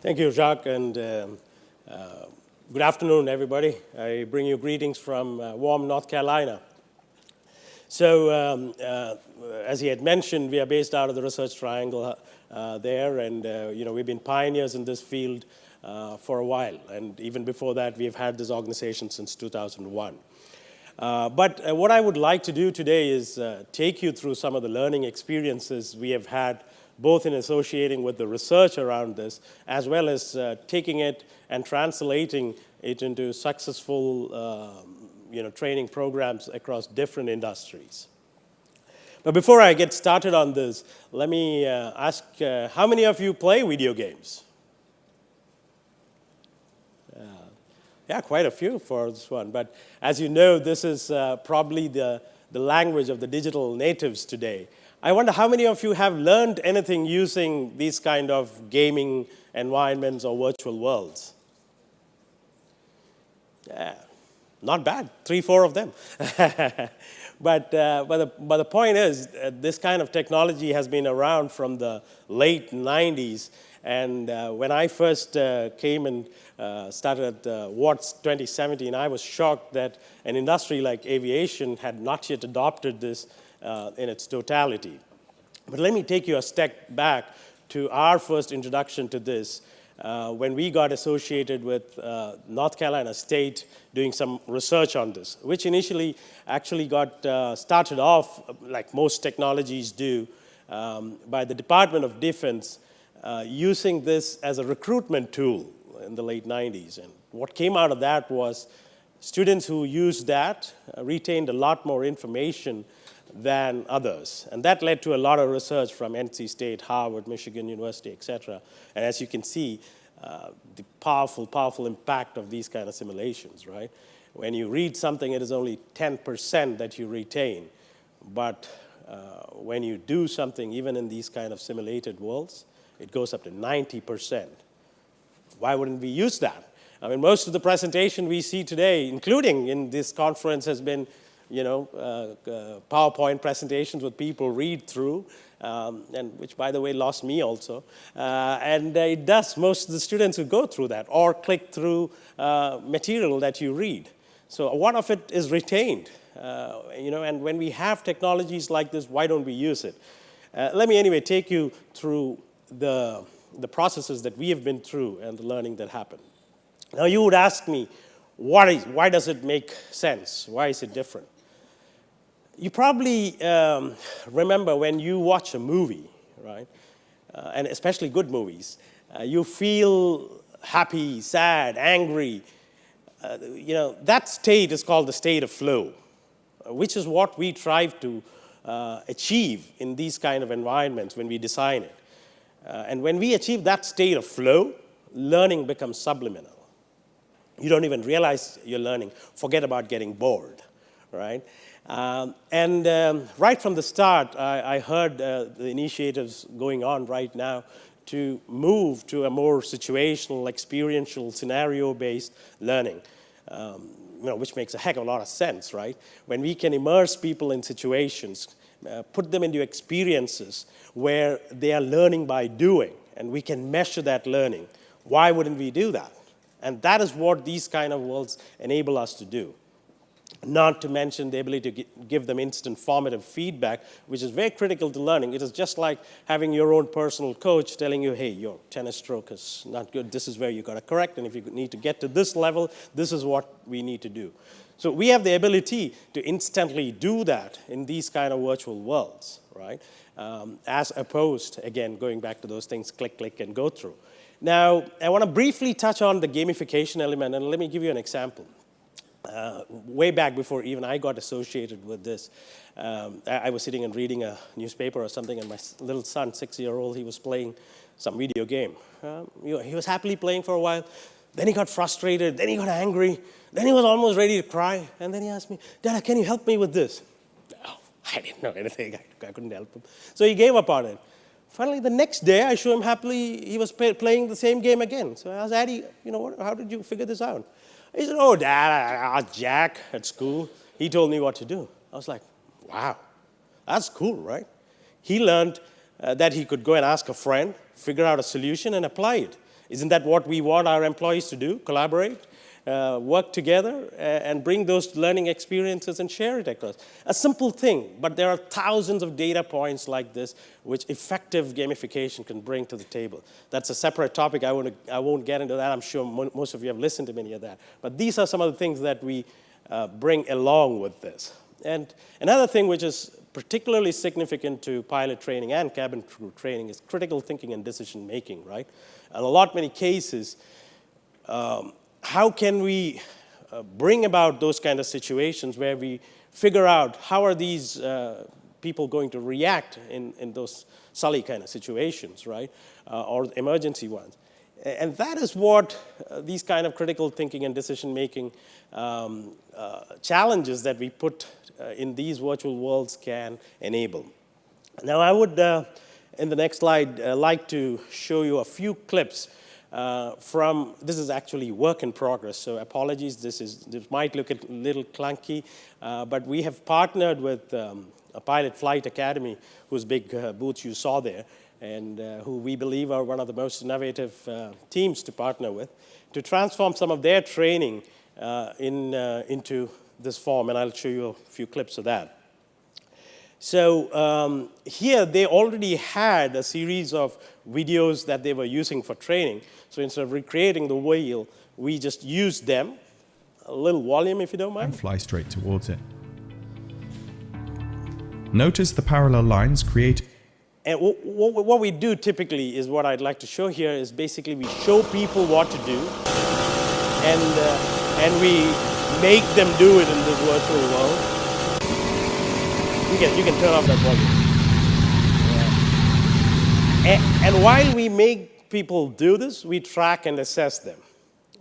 Thank you, Jacques, and good afternoon, everybody. I bring you greetings from warm North Carolina. So, as he had mentioned, we are based out of the Research Triangle there, and we've been pioneers in this field for a while, and even before that, we've had this organization since 2001. But what I would like to do today is take you through some of the learning experiences we have had both in associating with the research around this, as well as taking it and translating it into successful training programs across different industries. But before I get started on this, let me ask, how many of you play video games? Yeah, quite a few for this one. But as you know, this is probably the language of the digital natives today. I wonder how many of you have learned anything using these kind of gaming environments or virtual worlds? Yeah, not bad, 3-4 of them. But the point is, this kind of technology has been around from the late 90s. And when I first came and started at WATS 2017, I was shocked that an industry like aviation had not yet adopted this in its totality. But let me take you a step back to our first introduction to this when we got associated with North Carolina State doing some research on this, which initially actually got started off, like most technologies do, by the Department of Defense using this as a recruitment tool in the late 90s. And what came out of that was students who used that retained a lot more information than others. And that led to a lot of research from NC State, Harvard, Michigan University, et cetera. And as you can see, the powerful impact of these kind of simulations, right? When you read something, it is only 10% that you retain. But when you do something, even in these kind of simulated worlds, it goes up to 90%. Why wouldn't we use that? I mean, most of the presentation we see today, including in this conference, has been PowerPoint presentations with people read through, and which, by the way, lost me also. And it does most of the students who go through that or click through material that you read. So a lot of it is retained. And when we have technologies like this, why don't we use it? Let me anyway take you through the processes that we have been through and the learning that happened. Now you would ask me, why does it make sense? Why is it different? You probably remember when you watch a movie, right? And especially good movies, you feel happy, sad, angry. That state is called the state of flow, which is what we try to achieve in these kind of environments when we design it. And when we achieve that state of flow, learning becomes subliminal. You don't even realize you're learning. Forget about getting bored, right? Right from the start, I heard the initiatives going on right now to move to a more situational, experiential, scenario-based learning, which makes a heck of a lot of sense, right? When we can immerse people in situations, put them into experiences where they are learning by doing, and we can measure that learning. Why wouldn't we do that? And that is what these kind of worlds enable us to do. Not to mention the ability to give them instant formative feedback, which is very critical to learning. It is just like having your own personal coach telling you, hey, your tennis stroke is not good. This is where you got to correct. And if you need to get to this level, this is what we need to do. So we have the ability to instantly do that in these kind of virtual worlds, right? As opposed, again, going back to those things, click, click, and go through. Now, I want to briefly touch on the gamification element, and let me give you an example. Way back before even I got associated with this, I was sitting and reading a newspaper or something, and my little son, 6-year-old, he was playing some video game. He was happily playing for a while. Then he got frustrated. Then he got angry. Then he was almost ready to cry. And then he asked me, Dad, can you help me with this? Oh, I didn't know anything. I couldn't help him. So he gave up on it. Finally, the next day, I showed him happily, he was playing the same game again. So I asked, Daddy, how did you figure this out? He said, oh, Dad, I asked Jack at school. He told me what to do. I was like, wow, that's cool, right? He learned that he could go and ask a friend, figure out a solution, and apply it. Isn't that what we want our employees to do? Collaborate, work together, and bring those learning experiences and share it across. A simple thing, but there are thousands of data points like this which effective gamification can bring to the table. That's a separate topic. I won't get into that. I'm sure most of you have listened to many of that. But these are some of the things that we bring along with this. And another thing which is particularly significant to pilot training and cabin crew training is critical thinking and decision making, right? And many cases, how can we bring about those kind of situations where we figure out how are these people going to react in those Sully kind of situations, right? Or emergency ones. And that is what these kind of critical thinking and decision-making challenges that we put in these virtual worlds can enable. Now, I would, in the next slide, like to show you a few clips from, this is actually work in progress, so apologies, this might look a little clunky, but we have partnered with a Pilot Flight Academy, whose big booth you saw there, and who we believe are one of the most innovative teams to partner with, to transform some of their training into this form, and I'll show you a few clips of that. So here they already had a series of videos that they were using for training. So instead of recreating the wheel, we just used them. A little volume, if you don't mind. And fly straight towards it. Notice the parallel lines create. And what we do typically is what I'd like to show here is basically we show people what to do, and we make them do it in this virtual world. You can turn off that volume. Yeah. And while we make people do this, we track and assess them.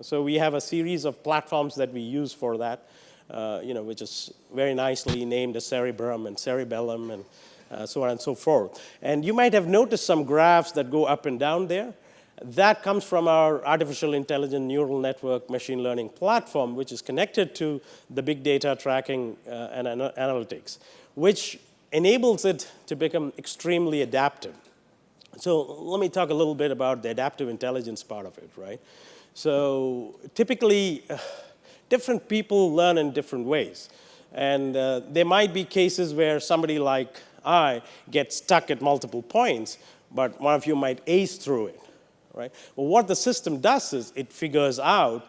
So we have a series of platforms that we use for that, which is very nicely named as Cerebrum and Cerebellum and so on and so forth. And you might have noticed some graphs that go up and down there. That comes from our artificial intelligent neural network machine learning platform, which is connected to the big data tracking and analytics, which enables it to become extremely adaptive. So let me talk a little bit about the adaptive intelligence part of it, right? So typically, different people learn in different ways. And there might be cases where somebody like I gets stuck at multiple points, but one of you might ace through it, right? Well, what the system does is it figures out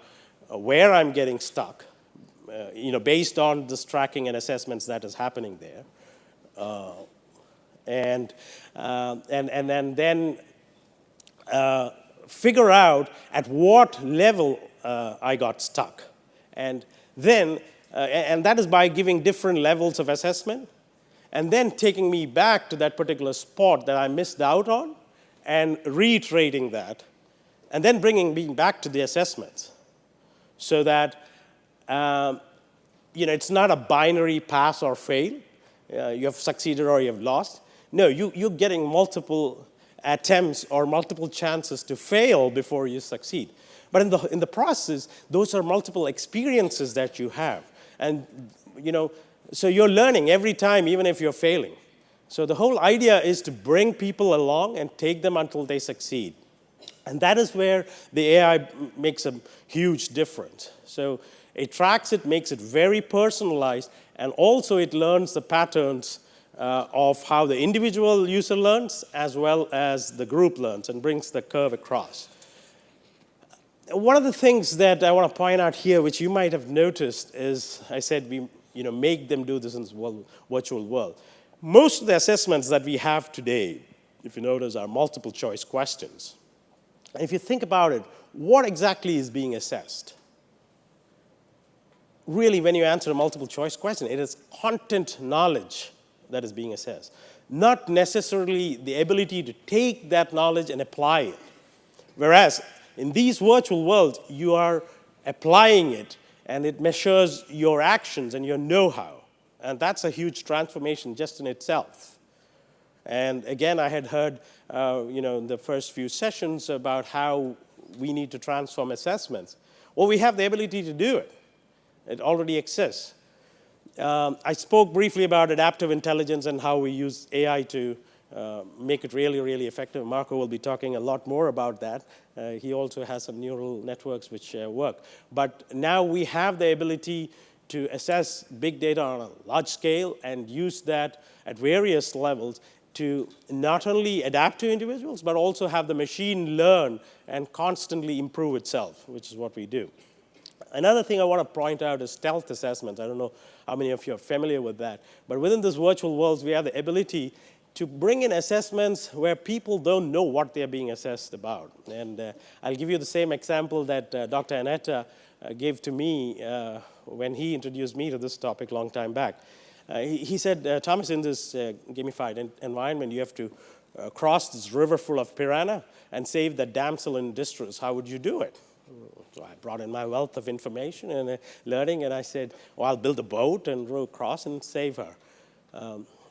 where I'm getting stuck, based on this tracking and assessments that is happening there, and then figure out at what level I got stuck, and then and that is by giving different levels of assessment, and then taking me back to that particular spot that I missed out on, and reiterating that, and then bringing me back to the assessments, so that it's not a binary pass or fail. You have succeeded or you have lost. No, you're getting multiple attempts or multiple chances to fail before you succeed. But in the process, those are multiple experiences that you have. And, so you're learning every time, even if you're failing. So the whole idea is to bring people along and take them until they succeed. And that is where the AI makes a huge difference. So it tracks it, makes it very personalized, and also it learns the patterns of how the individual user learns as well as the group learns and brings the curve across. One of the things that I want to point out here, which you might have noticed, is I said we make them do this in this virtual world. Most of the assessments that we have today, if you notice, are multiple choice questions. And if you think about it, what exactly is being assessed? Really, when you answer a multiple choice question, it is content knowledge that is being assessed, not necessarily the ability to take that knowledge and apply it. Whereas in these virtual worlds, you are applying it, and it measures your actions and your know-how. And that's a huge transformation just in itself. And again, I had heard, in the first few sessions about how we need to transform assessments. Well, we have the ability to do it. It already exists. I spoke briefly about adaptive intelligence and how we use AI to make it really, really effective. Marco will be talking a lot more about that. He also has some neural networks which work. But now we have the ability to assess big data on a large scale and use that at various levels to not only adapt to individuals, but also have the machine learn and constantly improve itself, which is what we do. Another thing I want to point out is stealth assessments. I don't know how many of you are familiar with that. But within this virtual worlds, we have the ability to bring in assessments where people don't know what they're being assessed about. And I'll give you the same example that Dr. Aneta gave to me when he introduced me to this topic a long time back. He said, Thomas, in this gamified environment, you have to cross this river full of piranha and save the damsel in distress. How would you do it? So I brought in my wealth of information and learning, and I said, well, I'll build a boat and row across and save her.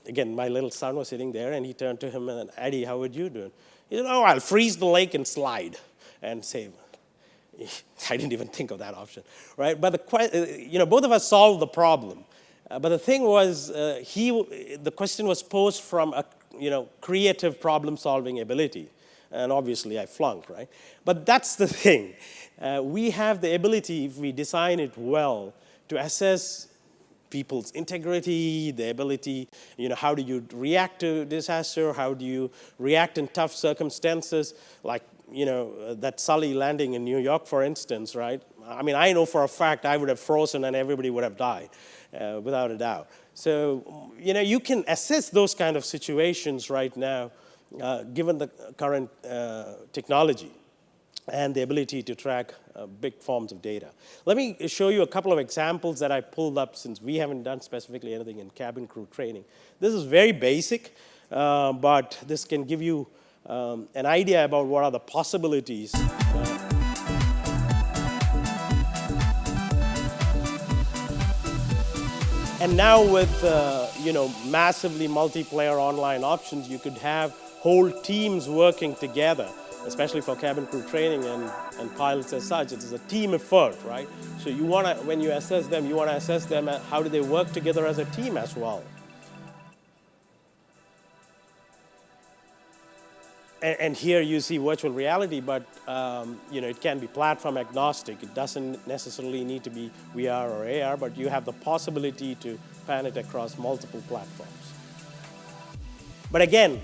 Again, my little son was sitting there, and he turned to him and, Eddie, how would you do it? He said, oh, I'll freeze the lake and slide and save her. I didn't even think of that option, right? But both of us solved the problem. But the thing was, the question was posed from a creative problem-solving ability. And obviously, I flunked, right? But that's the thing. We have the ability, if we design it well, to assess people's integrity, the ability, how do you react to disaster? How do you react in tough circumstances? Like, that Sully landing in New York, for instance, right? I mean, I know for a fact I would have frozen and everybody would have died, without a doubt. So, you can assess those kind of situations right now, given the current technology and the ability to track big forms of data. Let me show you a couple of examples that I pulled up, since we haven't done specifically anything in cabin crew training. This is very basic, but this can give you an idea about what are the possibilities. And now with massively multiplayer online options, you could have whole teams working together, especially for cabin crew training and pilots as such. It is a team effort, right? So when you assess them, you want to assess them at how do they work together as a team as well. And here you see virtual reality, but it can be platform agnostic. It doesn't necessarily need to be VR or AR, but you have the possibility to pan it across multiple platforms. But again,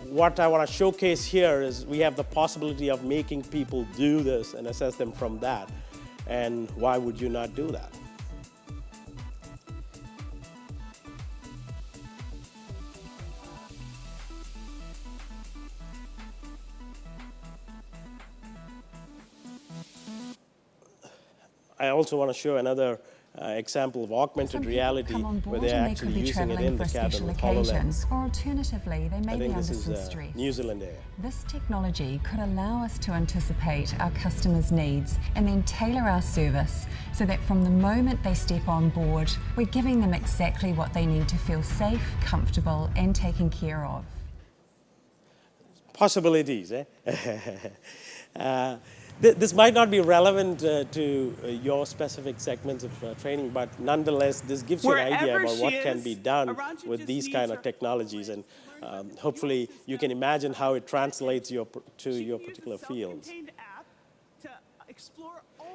what I want to showcase here is we have the possibility of making people do this and assess them from that. And why would you not do that? I also want to show another example of augmented reality where they're actually using it in the cabin with HoloLens. Or alternatively, they may be under some stress. New Zealand Air. This technology could allow us to anticipate our customers' needs and then tailor our service so that from the moment they step on board, we're giving them exactly what they need to feel safe, comfortable, and taken care of. Possibilities, eh? This might not be relevant to your specific segments of training, but nonetheless, this gives you an idea about what can be done with these kind of technologies, and hopefully you can imagine how it translates to your particular fields.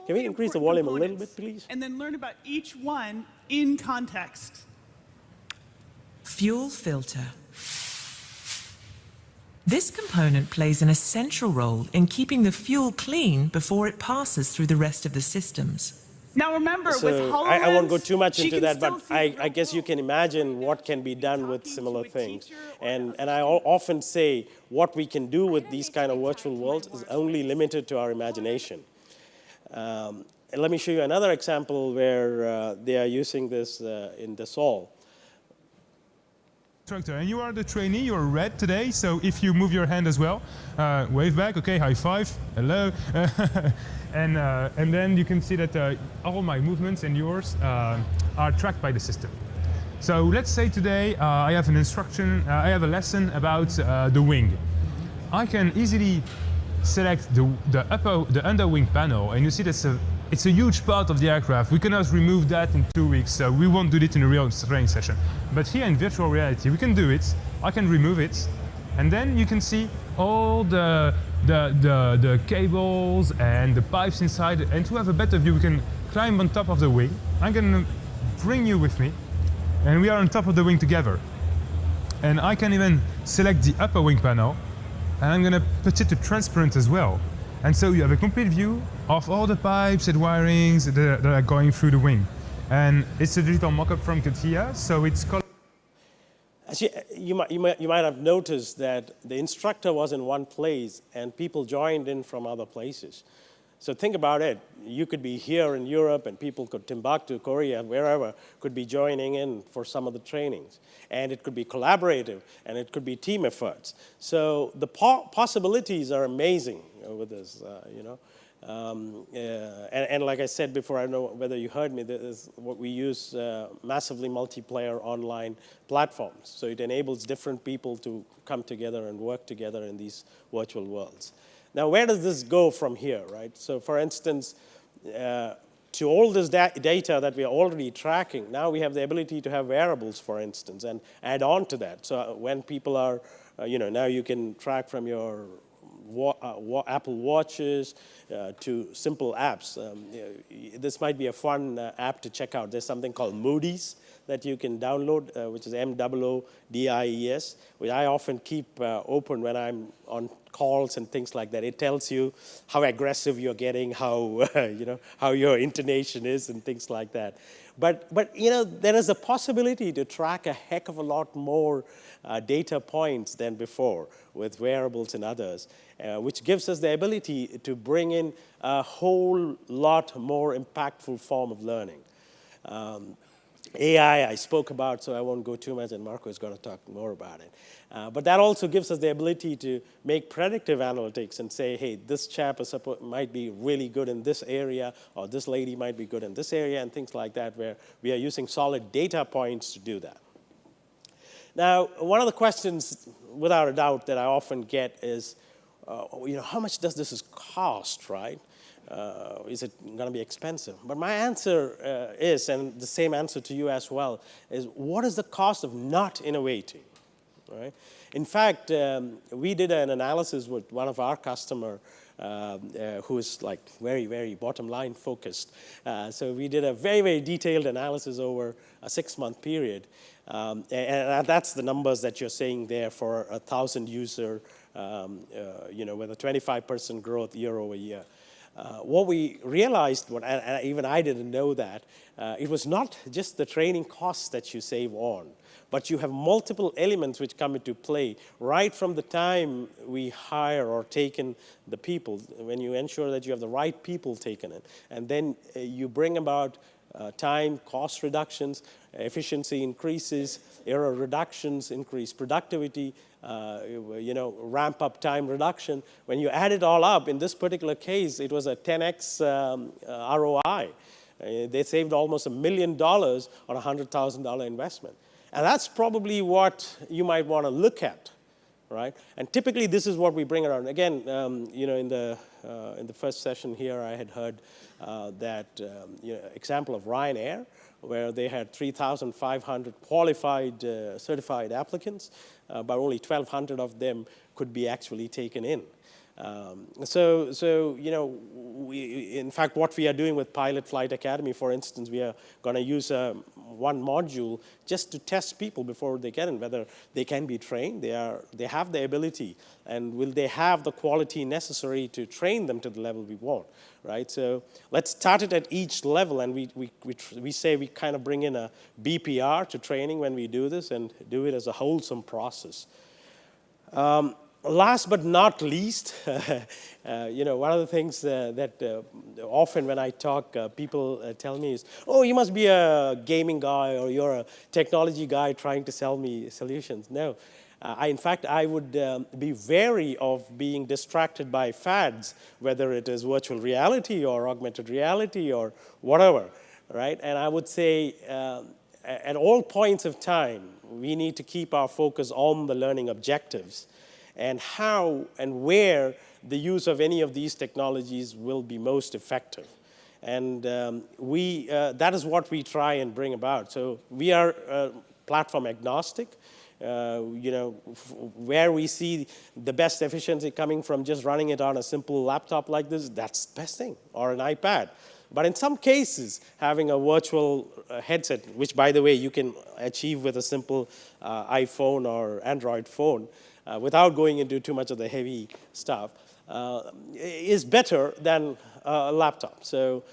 Can we increase the volume a little bit, please? And then learn about each one in context. Fuel filter. This component plays an essential role in keeping the fuel clean before it passes through the rest of the systems. Now remember, with HoloLens, I won't go too much into that, but I guess you can imagine what can be done with similar things. And I often say what we can do with these kind of virtual worlds is only limited to our imagination. And let me show you another example where they are using this in Dassault. And you are the trainee, you're red today, so if you move your hand as well, wave back, okay, high five, hello. and then you can see that all my movements and yours are tracked by the system. So let's say today I have an instruction, I have a lesson about the wing. I can easily select the under wing panel, and you see that's a it's a huge part of the aircraft. We cannot remove that in 2 weeks, so we won't do it in a real training session. But here in virtual reality, we can do it. I can remove it, and then you can see all the cables and the pipes inside. And to have a better view, we can climb on top of the wing. I'm gonna bring you with me, and we are on top of the wing together. And I can even select the upper wing panel, and I'm gonna put it to transparent as well. And so you have a complete view of all the pipes and wirings that are going through the wing. And it's a digital mock-up from CATIA, so it's called. Actually, you might have noticed that the instructor was in one place and people joined in from other places. So think about it. You could be here in Europe and people could Timbuktu, Korea, wherever, could be joining in for some of the trainings. And it could be collaborative and it could be team efforts. So the possibilities are amazing with this, you know. And like I said before, I don't know whether you heard me, this is what we use massively multiplayer online platforms. So it enables different people to come together and work together in these virtual worlds. Now, where does this go from here, right? So for instance, to all this data that we are already tracking, now we have the ability to have wearables, for instance, and add on to that. So when people are, you know, now you can track from your Apple Watches to simple apps. This might be a fun app to check out. There's something called Moody's that you can download, which is MOODIES, which I often keep open when I'm on calls and things like that. It tells you how aggressive you're getting, how you know, how your intonation is, and things like that. But you know, there is a possibility to track a heck of a lot more data points than before with wearables and others, which gives us the ability to bring in a whole lot more impactful form of learning. AI I spoke about, so I won't go too much, and Marco is going to talk more about it. But that also gives us the ability to make predictive analytics and say, hey, this chap might be really good in this area, or this lady might be good in this area, and things like that, where we are using solid data points to do that. Now, one of the questions, without a doubt, that I often get is, you know, how much does this cost, right? Is it going to be expensive? But my answer is, and the same answer to you as well, is what is the cost of not innovating, right? In fact, we did an analysis with one of our customer who is like very, very bottom line focused. So we did a very, very detailed analysis over a 6-month period. And that's the numbers that you're seeing there for 1,000 user, you know, with a 25% growth year over year. What we realized, and even I didn't know that, it was not just the training costs that you save on, but you have multiple elements which come into play right from the time we hire or take in the people, when you ensure that you have the right people taken in. And then you bring about time, cost reductions, efficiency increases, error reductions, increase productivity, you know, ramp up time reduction. When you add it all up, in this particular case, it was a 10x ROI. They saved almost $1 million on a $100,000 investment. And that's probably what you might want to look at, right? And typically, this is what we bring around. Again, you know, in the first session here, I had heard that you know, example of Ryanair, where they had 3,500 qualified, certified applicants, but only 1,200 of them could be actually taken in. So you know, in fact, what we are doing with Pilot Flight Academy, for instance, we are going to use one module just to test people before they get in, whether they can be trained, they have the ability, and will they have the quality necessary to train them to the level we want, right? So let's start it at each level, and we say we kind of bring in a BPR to training when we do this, and do it as a wholesome process. Last but not least, you know, one of the things that often when I talk, people tell me is, oh, you must be a gaming guy, or you're a technology guy trying to sell me solutions. No, in fact, I would be wary of being distracted by fads, whether it is virtual reality or augmented reality or whatever, right? And I would say at all points of time, we need to keep our focus on the learning objectives, and how and where the use of any of these technologies will be most effective. And that is what we try and bring about. So we are platform agnostic. Where we see the best efficiency coming from just running it on a simple laptop like this, that's the best thing, or an iPad. But in some cases, having a virtual headset, which, by the way, you can achieve with a simple iPhone or Android phone without going into too much of the heavy stuff, is better than a laptop. So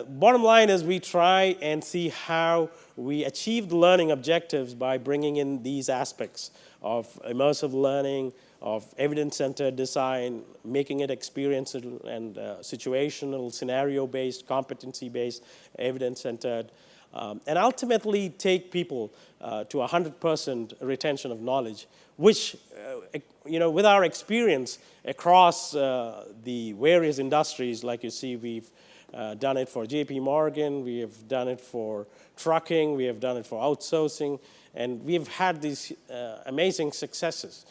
bottom line is we try and see how we achieve the learning objectives by bringing in these aspects of immersive learning, of evidence-centered design, making it experiential and situational, scenario-based, competency-based, evidence-centered, and ultimately take people to 100% retention of knowledge, which, with our experience across the various industries, like you see, we've done it for JP Morgan, we have done it for trucking, we have done it for outsourcing, and we've had these amazing successes.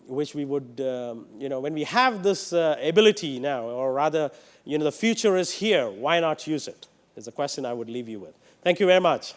Which we would, when we have this ability now, or rather, the future is here, why not use it? Is a question I would leave you with. Thank you very much.